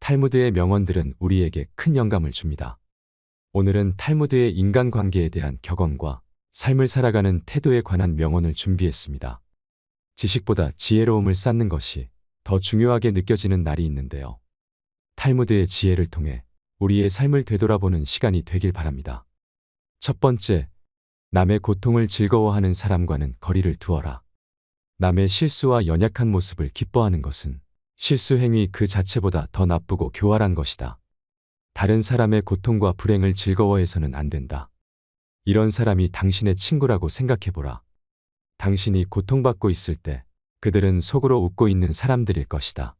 탈무드의 명언들은 우리에게 큰 영감을 줍니다. 오늘은 탈무드의 인간관계에 대한 격언과 삶을 살아가는 태도에 관한 명언을 준비했습니다. 지식보다 지혜로움을 쌓는 것이 더 중요하게 느껴지는 날이 있는데요. 탈무드의 지혜를 통해 우리의 삶을 되돌아보는 시간이 되길 바랍니다. 첫 번째, 남의 고통을 즐거워하는 사람과는 거리를 두어라. 남의 실수와 연약한 모습을 기뻐하는 것은 실수 행위 그 자체보다 더 나쁘고 교활한 것이다. 다른 사람의 고통과 불행을 즐거워해서는 안 된다. 이런 사람이 당신의 친구라고 생각해보라. 당신이 고통받고 있을 때 그들은 속으로 웃고 있는 사람들일 것이다.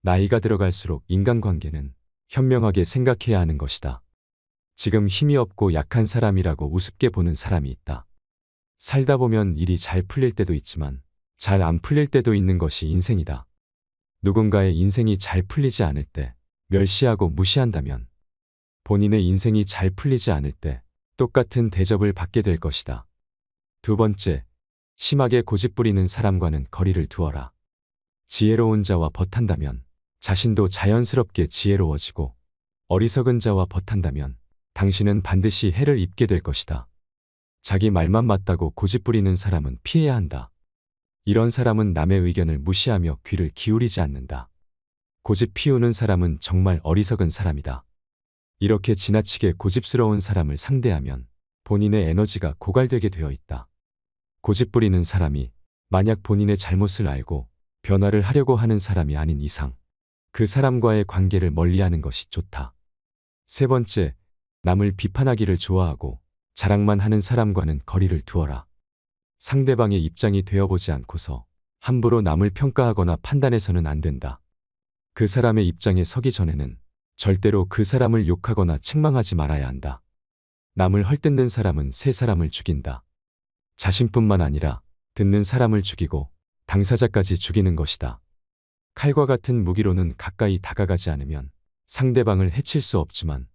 나이가 들어갈수록 인간관계는 현명하게 생각해야 하는 것이다. 지금 힘이 없고 약한 사람이라고 우습게 보는 사람이 있다. 살다 보면 일이 잘 풀릴 때도 있지만 잘 안 풀릴 때도 있는 것이 인생이다. 누군가의 인생이 잘 풀리지 않을 때 멸시하고 무시한다면 본인의 인생이 잘 풀리지 않을 때 똑같은 대접을 받게 될 것이다. 두 번째, 심하게 고집부리는 사람과는 거리를 두어라. 지혜로운 자와 벗한다면 자신도 자연스럽게 지혜로워지고 어리석은 자와 벗한다면 당신은 반드시 해를 입게 될 것이다. 자기 말만 맞다고 고집부리는 사람은 피해야 한다. 이런 사람은 남의 의견을 무시하며 귀를 기울이지 않는다. 고집 피우는 사람은 정말 어리석은 사람이다. 이렇게 지나치게 고집스러운 사람을 상대하면 본인의 에너지가 고갈되게 되어 있다. 고집부리는 사람이 만약 본인의 잘못을 알고 변화를 하려고 하는 사람이 아닌 이상 그 사람과의 관계를 멀리하는 것이 좋다. 세 번째, 남을 비판하기를 좋아하고 자랑만 하는 사람과는 거리를 두어라. 상대방의 입장이 되어보지 않고서 함부로 남을 평가하거나 판단해서는 안 된다. 그 사람의 입장에 서기 전에는 절대로 그 사람을 욕하거나 책망하지 말아야 한다. 남을 헐뜯는 사람은 새 사람을 죽인다. 자신뿐만 아니라 듣는 사람을 죽이고 당사자까지 죽이는 것이다. 칼과 같은 무기로는 가까이 다가가지 않으면 상대방을 해칠 수 없지만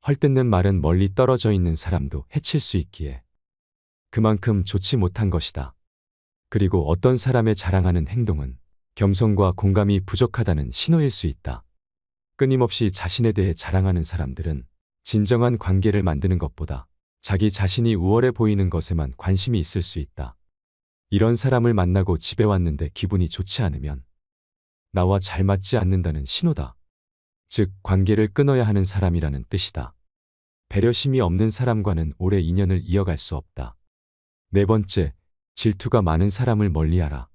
헐뜯는 말은 멀리 떨어져 있는 사람도 해칠 수 있기에 그만큼 좋지 못한 것이다. 그리고 어떤 사람의 자랑하는 행동은 겸손과 공감이 부족하다는 신호일 수 있다. 끊임없이 자신에 대해 자랑하는 사람들은 진정한 관계를 만드는 것보다 자기 자신이 우월해 보이는 것에만 관심이 있을 수 있다. 이런 사람을 만나고 집에 왔는데 기분이 좋지 않으면 나와 잘 맞지 않는다는 신호다. 즉, 관계를 끊어야 하는 사람이라는 뜻이다. 배려심이 없는 사람과는 오래 인연을 이어갈 수 없다. 네 번째, 질투가 많은 사람을 멀리하라.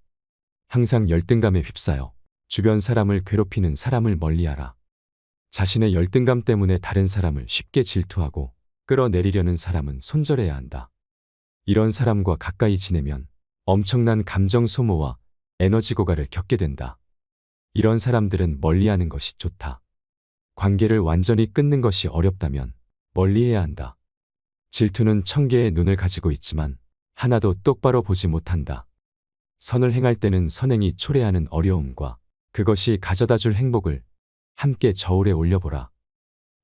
항상 열등감에 휩싸여 주변 사람을 괴롭히는 사람을 멀리하라. 자신의 열등감 때문에 다른 사람을 쉽게 질투하고 끌어내리려는 사람은 손절해야 한다. 이런 사람과 가까이 지내면 엄청난 감정 소모와 에너지 고갈을 겪게 된다. 이런 사람들은 멀리하는 것이 좋다. 관계를 완전히 끊는 것이 어렵다면 멀리해야 한다. 질투는 1000개의 눈을 가지고 있지만 하나도 똑바로 보지 못한다. 선을 행할 때는 선행이 초래하는 어려움과 그것이 가져다줄 행복을 함께 저울에 올려보라.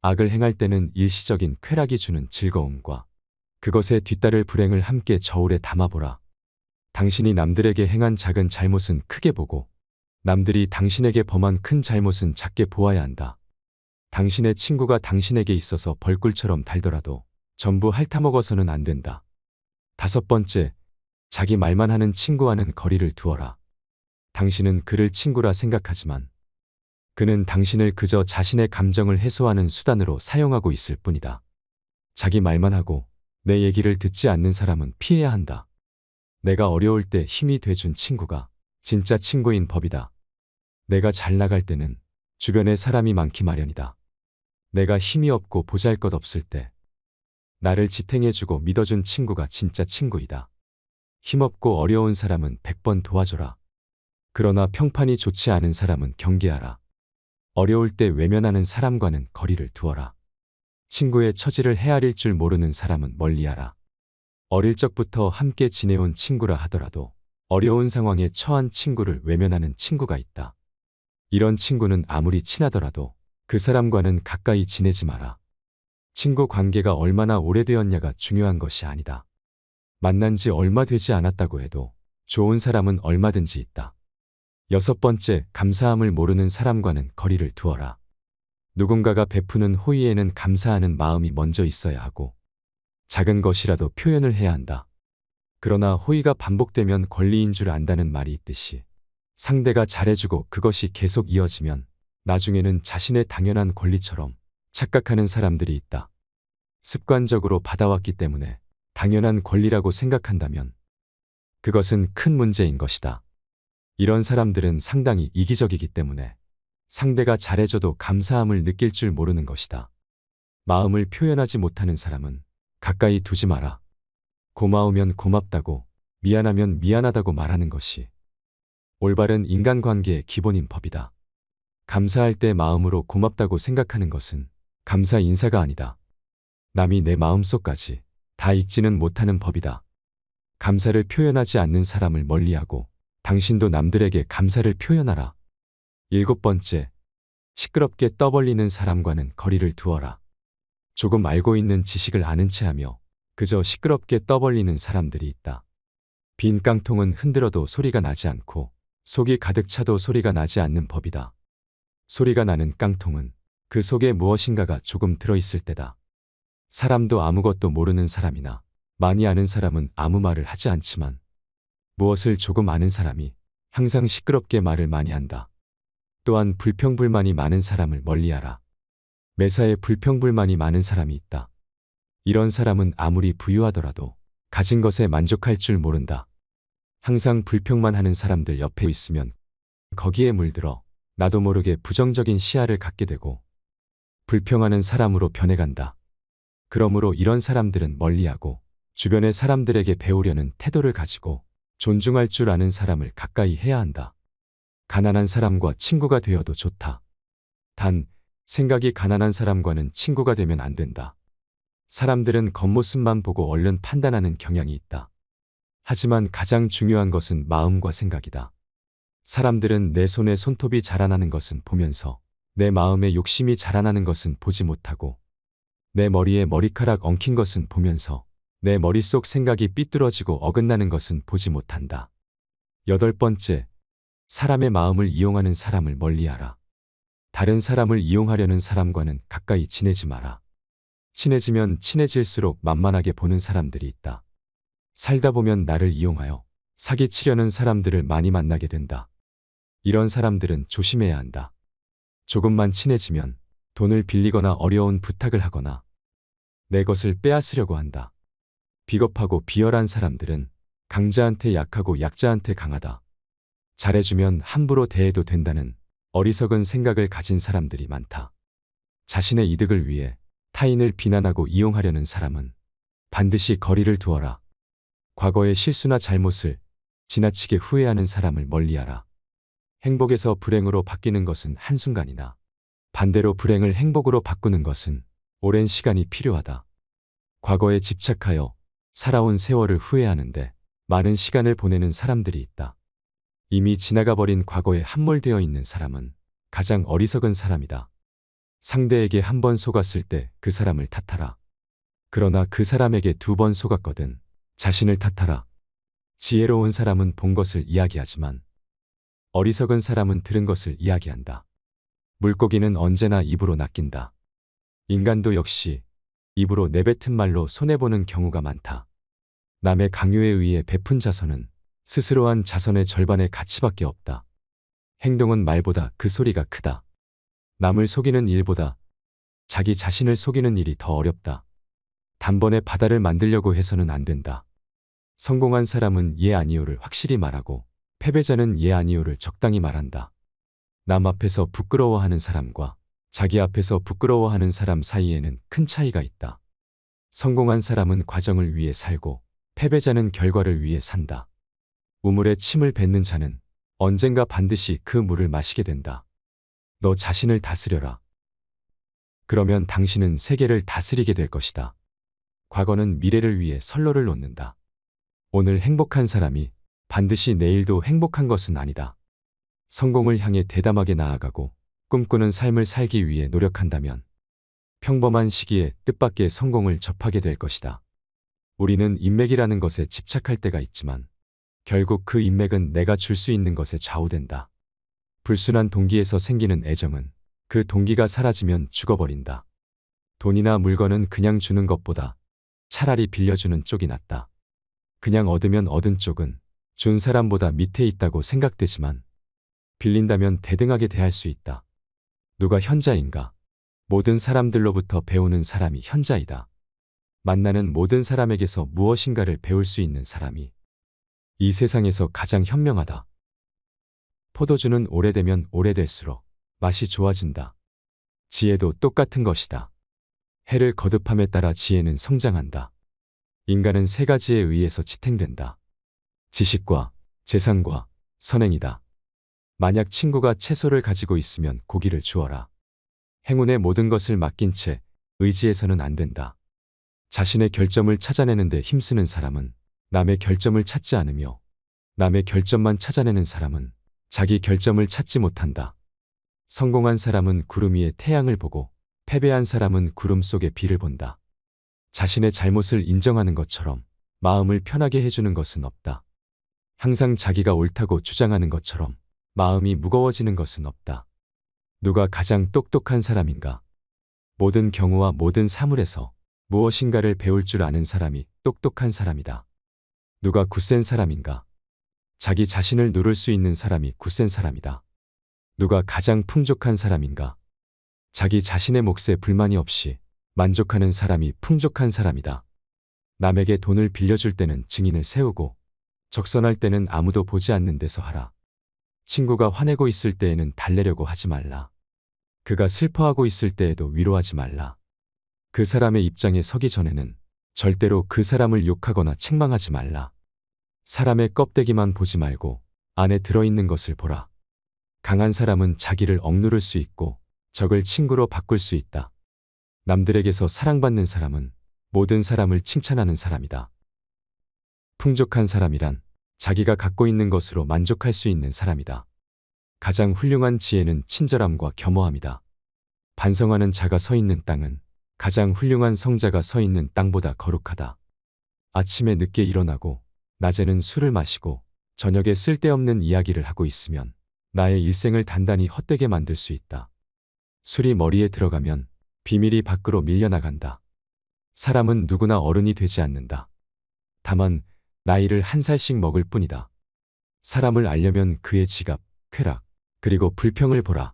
악을 행할 때는 일시적인 쾌락이 주는 즐거움과 그것에 뒤따를 불행을 함께 저울에 담아보라. 당신이 남들에게 행한 작은 잘못은 크게 보고 남들이 당신에게 범한 큰 잘못은 작게 보아야 한다. 당신의 친구가 당신에게 있어서 벌꿀처럼 달더라도 전부 핥아먹어서는 안 된다. 다섯 번째, 자기 말만 하는 친구와는 거리를 두어라. 당신은 그를 친구라 생각하지만 그는 당신을 그저 자신의 감정을 해소하는 수단으로 사용하고 있을 뿐이다. 자기 말만 하고 내 얘기를 듣지 않는 사람은 피해야 한다. 내가 어려울 때 힘이 돼준 친구가 진짜 친구인 법이다. 내가 잘 나갈 때는 주변에 사람이 많기 마련이다. 내가 힘이 없고 보잘것없을 때 나를 지탱해주고 믿어준 친구가 진짜 친구이다. 힘없고 어려운 사람은 100번 도와줘라. 그러나 평판이 좋지 않은 사람은 경계하라. 어려울 때 외면하는 사람과는 거리를 두어라. 친구의 처지를 헤아릴 줄 모르는 사람은 멀리하라. 어릴 적부터 함께 지내온 친구라 하더라도 어려운 상황에 처한 친구를 외면하는 친구가 있다. 이런 친구는 아무리 친하더라도 그 사람과는 가까이 지내지 마라. 친구 관계가 얼마나 오래되었냐가 중요한 것이 아니다. 만난 지 얼마 되지 않았다고 해도 좋은 사람은 얼마든지 있다. 여섯 번째, 감사함을 모르는 사람과는 거리를 두어라. 누군가가 베푸는 호의에는 감사하는 마음이 먼저 있어야 하고 작은 것이라도 표현을 해야 한다. 그러나 호의가 반복되면 권리인 줄 안다는 말이 있듯이 상대가 잘해주고 그것이 계속 이어지면 나중에는 자신의 당연한 권리처럼 착각하는 사람들이 있다. 습관적으로 받아왔기 때문에 당연한 권리라고 생각한다면 그것은 큰 문제인 것이다. 이런 사람들은 상당히 이기적이기 때문에 상대가 잘해줘도 감사함을 느낄 줄 모르는 것이다. 마음을 표현하지 못하는 사람은 가까이 두지 마라. 고마우면 고맙다고, 미안하면 미안하다고 말하는 것이 올바른 인간관계의 기본인 법이다. 감사할 때 마음으로 고맙다고 생각하는 것은 감사 인사가 아니다. 남이 내 마음속까지 다 읽지는 못하는 법이다. 감사를 표현하지 않는 사람을 멀리하고 당신도 남들에게 감사를 표현하라. 7번째, 시끄럽게 떠벌리는 사람과는 거리를 두어라. 조금 알고 있는 지식을 아는 체하며 그저 시끄럽게 떠벌리는 사람들이 있다. 빈 깡통은 흔들어도 소리가 나지 않고 속이 가득 차도 소리가 나지 않는 법이다. 소리가 나는 깡통은 그 속에 무엇인가가 조금 들어있을 때다. 사람도 아무것도 모르는 사람이나 많이 아는 사람은 아무 말을 하지 않지만 무엇을 조금 아는 사람이 항상 시끄럽게 말을 많이 한다. 또한 불평불만이 많은 사람을 멀리하라. 매사에 불평불만이 많은 사람이 있다. 이런 사람은 아무리 부유하더라도 가진 것에 만족할 줄 모른다. 항상 불평만 하는 사람들 옆에 있으면 거기에 물들어 나도 모르게 부정적인 시야를 갖게 되고 불평하는 사람으로 변해간다. 그러므로 이런 사람들은 멀리하고 주변의 사람들에게 배우려는 태도를 가지고 존중할 줄 아는 사람을 가까이 해야 한다. 가난한 사람과 친구가 되어도 좋다. 단, 생각이 가난한 사람과는 친구가 되면 안 된다. 사람들은 겉모습만 보고 얼른 판단하는 경향이 있다. 하지만 가장 중요한 것은 마음과 생각이다. 사람들은 내 손에 손톱이 자라나는 것은 보면서 내 마음에 욕심이 자라나는 것은 보지 못하고 내 머리에 머리카락 엉킨 것은 보면서 내 머릿속 생각이 삐뚤어지고 어긋나는 것은 보지 못한다. 8번째, 사람의 마음을 이용하는 사람을 멀리하라. 다른 사람을 이용하려는 사람과는 가까이 지내지 마라. 친해지면 친해질수록 만만하게 보는 사람들이 있다. 살다 보면 나를 이용하여 사기치려는 사람들을 많이 만나게 된다. 이런 사람들은 조심해야 한다. 조금만 친해지면 돈을 빌리거나 어려운 부탁을 하거나 내 것을 빼앗으려고 한다. 비겁하고 비열한 사람들은 강자한테 약하고 약자한테 강하다. 잘해주면 함부로 대해도 된다는 어리석은 생각을 가진 사람들이 많다. 자신의 이득을 위해 타인을 비난하고 이용하려는 사람은 반드시 거리를 두어라. 과거의 실수나 잘못을 지나치게 후회하는 사람을 멀리하라. 행복에서 불행으로 바뀌는 것은 한순간이나 반대로 불행을 행복으로 바꾸는 것은 오랜 시간이 필요하다. 과거에 집착하여 살아온 세월을 후회하는데 많은 시간을 보내는 사람들이 있다. 이미 지나가 버린 과거에 함몰되어 있는 사람은 가장 어리석은 사람이다. 상대에게 한 번 속았을 때 그 사람을 탓하라. 그러나 그 사람에게 2번 속았거든 자신을 탓하라. 지혜로운 사람은 본 것을 이야기하지만 어리석은 사람은 들은 것을 이야기한다. 물고기는 언제나 입으로 낚인다. 인간도 역시 입으로 내뱉은 말로 손해보는 경우가 많다. 남의 강요에 의해 베푼 자선은 스스로 한 자선의 절반의 가치밖에 없다. 행동은 말보다 그 소리가 크다. 남을 속이는 일보다 자기 자신을 속이는 일이 더 어렵다. 단번에 바다를 만들려고 해서는 안 된다. 성공한 사람은 예 아니요를 확실히 말하고 패배자는 예 아니요를 적당히 말한다. 남 앞에서 부끄러워하는 사람과 자기 앞에서 부끄러워하는 사람 사이에는 큰 차이가 있다. 성공한 사람은 과정을 위해 살고 패배자는 결과를 위해 산다. 우물에 침을 뱉는 자는 언젠가 반드시 그 물을 마시게 된다. 너 자신을 다스려라. 그러면 당신은 세계를 다스리게 될 것이다. 과거는 미래를 위해 선로를 놓는다. 오늘 행복한 사람이 반드시 내일도 행복한 것은 아니다. 성공을 향해 대담하게 나아가고 꿈꾸는 삶을 살기 위해 노력한다면 평범한 시기에 뜻밖의 성공을 접하게 될 것이다. 우리는 인맥이라는 것에 집착할 때가 있지만 결국 그 인맥은 내가 줄 수 있는 것에 좌우된다. 불순한 동기에서 생기는 애정은 그 동기가 사라지면 죽어버린다. 돈이나 물건은 그냥 주는 것보다 차라리 빌려주는 쪽이 낫다. 그냥 얻으면 얻은 쪽은 준 사람보다 밑에 있다고 생각되지만 빌린다면 대등하게 대할 수 있다. 누가 현자인가? 모든 사람들로부터 배우는 사람이 현자이다. 만나는 모든 사람에게서 무엇인가를 배울 수 있는 사람이 이 세상에서 가장 현명하다. 포도주는 오래되면 오래될수록 맛이 좋아진다. 지혜도 똑같은 것이다. 해를 거듭함에 따라 지혜는 성장한다. 인간은 세 가지에 의해서 지탱된다. 지식과 재산과 선행이다. 만약 친구가 채소를 가지고 있으면 고기를 주어라. 행운의 모든 것을 맡긴 채 의지해서는 안 된다. 자신의 결점을 찾아내는데 힘쓰는 사람은 남의 결점을 찾지 않으며 남의 결점만 찾아내는 사람은 자기 결점을 찾지 못한다. 성공한 사람은 구름 위에 태양을 보고 패배한 사람은 구름 속의 비를 본다. 자신의 잘못을 인정하는 것처럼 마음을 편하게 해주는 것은 없다. 항상 자기가 옳다고 주장하는 것처럼 마음이 무거워지는 것은 없다. 누가 가장 똑똑한 사람인가? 모든 경우와 모든 사물에서 무엇인가를 배울 줄 아는 사람이 똑똑한 사람이다. 누가 굳센 사람인가? 자기 자신을 누를 수 있는 사람이 굳센 사람이다. 누가 가장 풍족한 사람인가? 자기 자신의 몫에 불만이 없이 만족하는 사람이 풍족한 사람이다. 남에게 돈을 빌려줄 때는 증인을 세우고 적선할 때는 아무도 보지 않는 데서 하라. 친구가 화내고 있을 때에는 달래려고 하지 말라. 그가 슬퍼하고 있을 때에도 위로하지 말라. 그 사람의 입장에 서기 전에는 절대로 그 사람을 욕하거나 책망하지 말라. 사람의 껍데기만 보지 말고 안에 들어있는 것을 보라. 강한 사람은 자기를 억누를 수 있고 적을 친구로 바꿀 수 있다. 남들에게서 사랑받는 사람은 모든 사람을 칭찬하는 사람이다. 풍족한 사람이란 자기가 갖고 있는 것으로 만족할 수 있는 사람이다. 가장 훌륭한 지혜는 친절함과 겸허함이다. 반성하는 자가 서 있는 땅은 가장 훌륭한 성자가 서 있는 땅보다 거룩하다. 아침에 늦게 일어나고 낮에는 술을 마시고 저녁에 쓸데없는 이야기를 하고 있으면 나의 일생을 단단히 헛되게 만들 수 있다. 술이 머리에 들어가면 비밀이 밖으로 밀려나간다. 사람은 누구나 어른이 되지 않는다. 다만 나이를 한 살씩 먹을 뿐이다. 사람을 알려면 그의 지갑, 쾌락, 그리고 불평을 보라.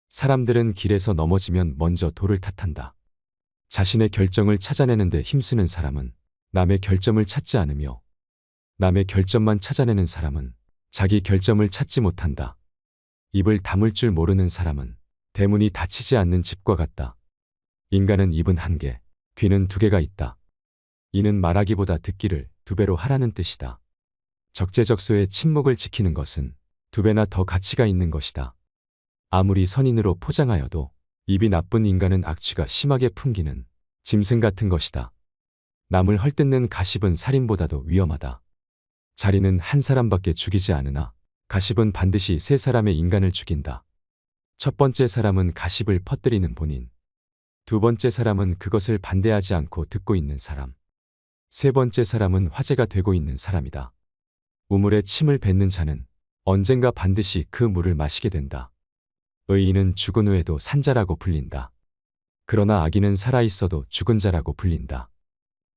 사람들은 길에서 넘어지면 먼저 돌을 탓한다. 자신의 결정을 찾아내는데 힘쓰는 사람은 남의 결점을 찾지 않으며 남의 결점만 찾아내는 사람은 자기 결점을 찾지 못한다. 입을 다물 줄 모르는 사람은 대문이 닫히지 않는 집과 같다. 인간은 입은 한 개, 귀는 두 개가 있다. 이는 말하기보다 듣기를 두 배로 하라는 뜻이다. 적재적소에 침묵을 지키는 것은 두 배나 더 가치가 있는 것이다. 아무리 선인으로 포장하여도 입이 나쁜 인간은 악취가 심하게 풍기는 짐승 같은 것이다. 남을 헐뜯는 가십은 살인보다도 위험하다. 자리는 한 사람밖에 죽이지 않으나 가십은 반드시 세 사람의 인간을 죽인다. 첫 번째 사람은 가십을 퍼뜨리는 본인. 두 번째 사람은 그것을 반대하지 않고 듣고 있는 사람. 세 번째 사람은 화제가 되고 있는 사람이다. 우물에 침을 뱉는 자는 언젠가 반드시 그 물을 마시게 된다. 의인은 죽은 후에도 산자라고 불린다. 그러나 악인은 살아있어도 죽은 자라고 불린다.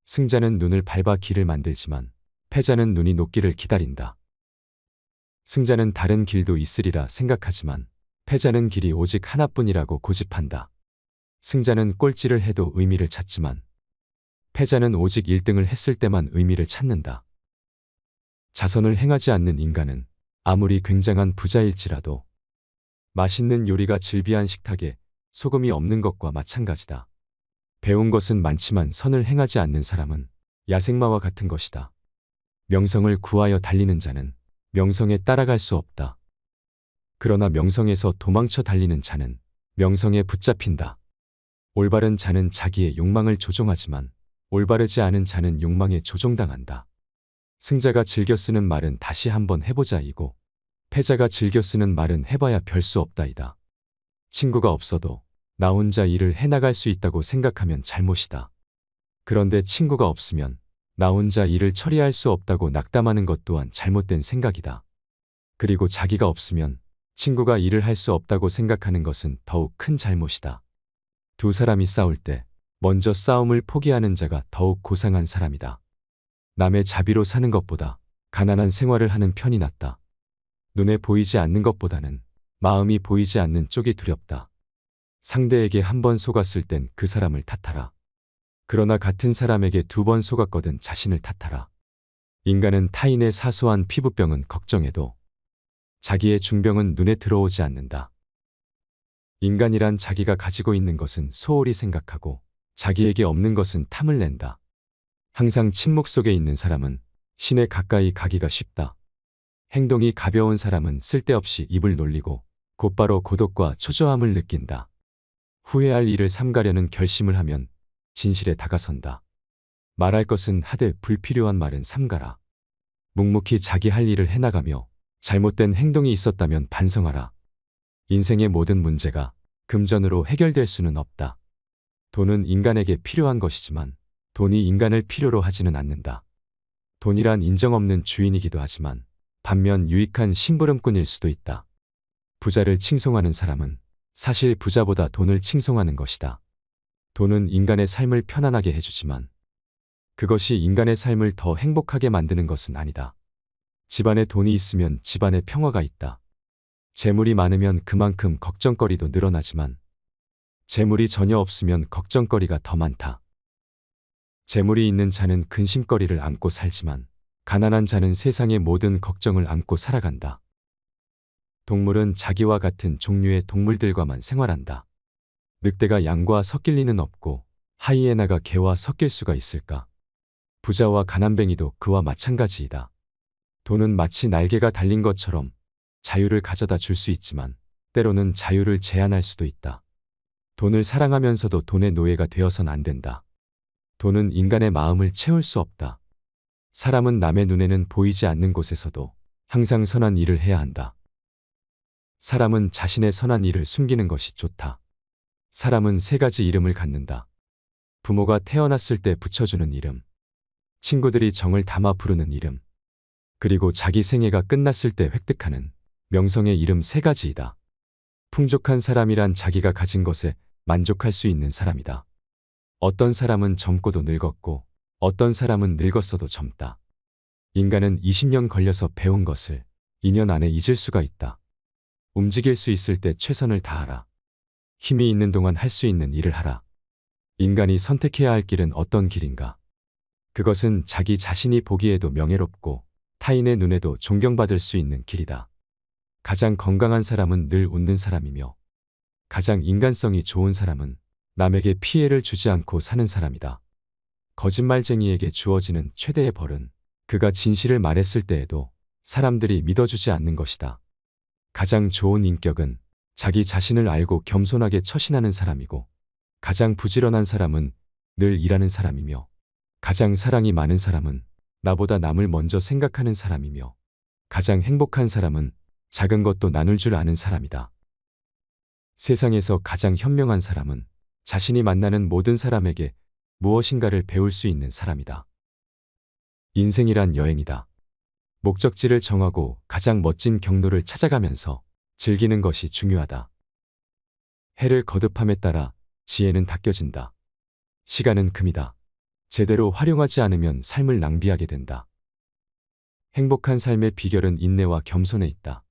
승자는 눈을 밟아 길을 만들지만 패자는 눈이 녹기를 기다린다. 승자는 다른 길도 있으리라 생각하지만 패자는 길이 오직 하나뿐이라고 고집한다. 승자는 꼴찌를 해도 의미를 찾지만 패자는 오직 1등을 했을 때만 의미를 찾는다. 자선을 행하지 않는 인간은 아무리 굉장한 부자일지라도 맛있는 요리가 즐비한 식탁에 소금이 없는 것과 마찬가지다. 배운 것은 많지만 선을 행하지 않는 사람은 야생마와 같은 것이다. 명성을 구하여 달리는 자는 명성에 따라갈 수 없다. 그러나 명성에서 도망쳐 달리는 자는 명성에 붙잡힌다. 올바른 자는 자기의 욕망을 조종하지만 올바르지 않은 자는 욕망에 조종당한다. 승자가 즐겨 쓰는 말은 다시 한번 해보자이고 패자가 즐겨 쓰는 말은 해봐야 별 수 없다이다. 친구가 없어도 나 혼자 일을 해나갈 수 있다고 생각하면 잘못이다. 그런데 친구가 없으면 나 혼자 일을 처리할 수 없다고 낙담하는 것 또한 잘못된 생각이다. 그리고 자기가 없으면 친구가 일을 할 수 없다고 생각하는 것은 더욱 큰 잘못이다. 두 사람이 싸울 때 먼저 싸움을 포기하는 자가 더욱 고상한 사람이다. 남의 자비로 사는 것보다 가난한 생활을 하는 편이 낫다. 눈에 보이지 않는 것보다는 마음이 보이지 않는 쪽이 두렵다. 상대에게 한 번 속았을 땐 그 사람을 탓하라. 그러나 같은 사람에게 두 번 속았거든 자신을 탓하라. 인간은 타인의 사소한 피부병은 걱정해도 자기의 중병은 눈에 들어오지 않는다. 인간이란 자기가 가지고 있는 것은 소홀히 생각하고 자기에게 없는 것은 탐을 낸다. 항상 침묵 속에 있는 사람은 신에 가까이 가기가 쉽다. 행동이 가벼운 사람은 쓸데없이 입을 놀리고 곧바로 고독과 초조함을 느낀다. 후회할 일을 삼가려는 결심을 하면 진실에 다가선다. 말할 것은 하되 불필요한 말은 삼가라. 묵묵히 자기 할 일을 해나가며 잘못된 행동이 있었다면 반성하라. 인생의 모든 문제가 금전으로 해결될 수는 없다. 돈은 인간에게 필요한 것이지만 돈이 인간을 필요로 하지는 않는다. 돈이란 인정 없는 주인이기도 하지만 반면 유익한 심부름꾼일 수도 있다. 부자를 칭송하는 사람은 사실 부자보다 돈을 칭송하는 것이다. 돈은 인간의 삶을 편안하게 해주지만 그것이 인간의 삶을 더 행복하게 만드는 것은 아니다. 집안에 돈이 있으면 집안에 평화가 있다. 재물이 많으면 그만큼 걱정거리도 늘어나지만 재물이 전혀 없으면 걱정거리가 더 많다. 재물이 있는 자는 근심거리를 안고 살지만 가난한 자는 세상의 모든 걱정을 안고 살아간다. 동물은 자기와 같은 종류의 동물들과만 생활한다. 늑대가 양과 섞일 리는 없고 하이에나가 개와 섞일 수가 있을까? 부자와 가난뱅이도 그와 마찬가지이다. 돈은 마치 날개가 달린 것처럼 자유를 가져다 줄 수 있지만 때로는 자유를 제한할 수도 있다. 돈을 사랑하면서도 돈의 노예가 되어선 안 된다. 돈은 인간의 마음을 채울 수 없다. 사람은 남의 눈에는 보이지 않는 곳에서도 항상 선한 일을 해야 한다. 사람은 자신의 선한 일을 숨기는 것이 좋다. 사람은 세 가지 이름을 갖는다. 부모가 태어났을 때 붙여주는 이름, 친구들이 정을 담아 부르는 이름, 그리고 자기 생애가 끝났을 때 획득하는 명성의 이름 세 가지이다. 풍족한 사람이란 자기가 가진 것에 만족할 수 있는 사람이다. 어떤 사람은 젊고도 늙었고 어떤 사람은 늙었어도 젊다. 인간은 20년 걸려서 배운 것을 2년 안에 잊을 수가 있다. 움직일 수 있을 때 최선을 다하라. 힘이 있는 동안 할 수 있는 일을 하라. 인간이 선택해야 할 길은 어떤 길인가? 그것은 자기 자신이 보기에도 명예롭고 타인의 눈에도 존경받을 수 있는 길이다. 가장 건강한 사람은 늘 웃는 사람이며 가장 인간성이 좋은 사람은 남에게 피해를 주지 않고 사는 사람이다. 거짓말쟁이에게 주어지는 최대의 벌은 그가 진실을 말했을 때에도 사람들이 믿어주지 않는 것이다. 가장 좋은 인격은 자기 자신을 알고 겸손하게 처신하는 사람이고 가장 부지런한 사람은 늘 일하는 사람이며 가장 사랑이 많은 사람은 나보다 남을 먼저 생각하는 사람이며 가장 행복한 사람은 작은 것도 나눌 줄 아는 사람이다. 세상에서 가장 현명한 사람은 자신이 만나는 모든 사람에게 무엇인가를 배울 수 있는 사람이다. 인생이란 여행이다. 목적지를 정하고 가장 멋진 경로를 찾아가면서 즐기는 것이 중요하다. 해를 거듭함에 따라 지혜는 닦여진다. 시간은 금이다. 제대로 활용하지 않으면 삶을 낭비하게 된다. 행복한 삶의 비결은 인내와 겸손에 있다.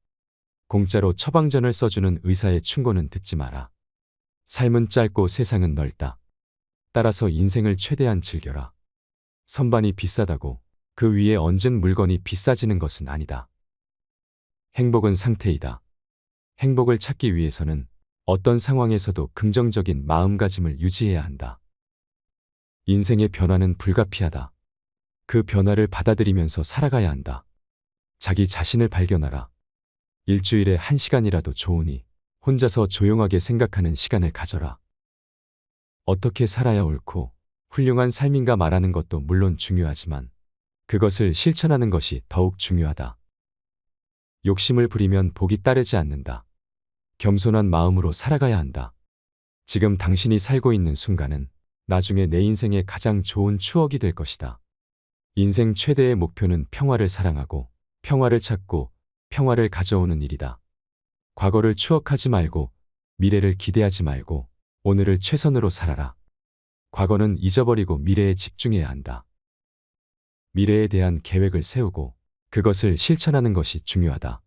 공짜로 처방전을 써주는 의사의 충고는 듣지 마라. 삶은 짧고 세상은 넓다. 따라서 인생을 최대한 즐겨라. 선반이 비싸다고 그 위에 얹은 물건이 비싸지는 것은 아니다. 행복은 상태이다. 행복을 찾기 위해서는 어떤 상황에서도 긍정적인 마음가짐을 유지해야 한다. 인생의 변화는 불가피하다. 그 변화를 받아들이면서 살아가야 한다. 자기 자신을 발견하라. 일주일에 1시간이라도 좋으니 혼자서 조용하게 생각하는 시간을 가져라. 어떻게 살아야 옳고 훌륭한 삶인가 말하는 것도 물론 중요하지만 그것을 실천하는 것이 더욱 중요하다. 욕심을 부리면 복이 따르지 않는다. 겸손한 마음으로 살아가야 한다. 지금 당신이 살고 있는 순간은 나중에 내 인생의 가장 좋은 추억이 될 것이다. 인생 최대의 목표는 평화를 사랑하고 평화를 찾고 평화를 가져오는 일이다. 과거를 추억하지 말고 미래를 기대하지 말고 오늘을 최선으로 살아라. 과거는 잊어버리고 미래에 집중해야 한다. 미래에 대한 계획을 세우고 그것을 실천하는 것이 중요하다.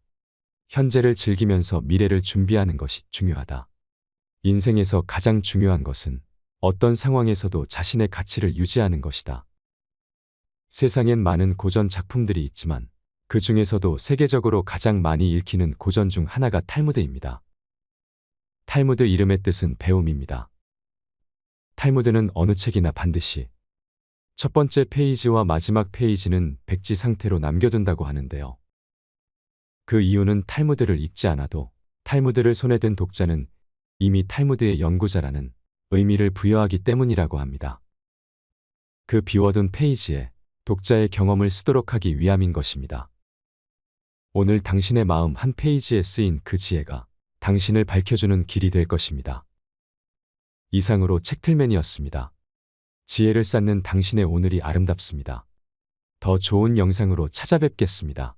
현재를 즐기면서 미래를 준비하는 것이 중요하다. 인생에서 가장 중요한 것은 어떤 상황에서도 자신의 가치를 유지하는 것이다. 세상엔 많은 고전 작품들이 있지만 그 중에서도 세계적으로 가장 많이 읽히는 고전 중 하나가 탈무드입니다. 탈무드 이름의 뜻은 배움입니다. 탈무드는 어느 책이나 반드시 첫 번째 페이지와 마지막 페이지는 백지 상태로 남겨둔다고 하는데요. 그 이유는 탈무드를 읽지 않아도 탈무드를 손에 든 독자는 이미 탈무드의 연구자라는 의미를 부여하기 때문이라고 합니다. 그 비워둔 페이지에 독자의 경험을 쓰도록 하기 위함인 것입니다. 오늘 당신의 마음 한 페이지에 쓰인 그 지혜가 당신을 밝혀주는 길이 될 것입니다. 이상으로 책틀맨이었습니다. 지혜를 쌓는 당신의 오늘이 아름답습니다. 더 좋은 영상으로 찾아뵙겠습니다.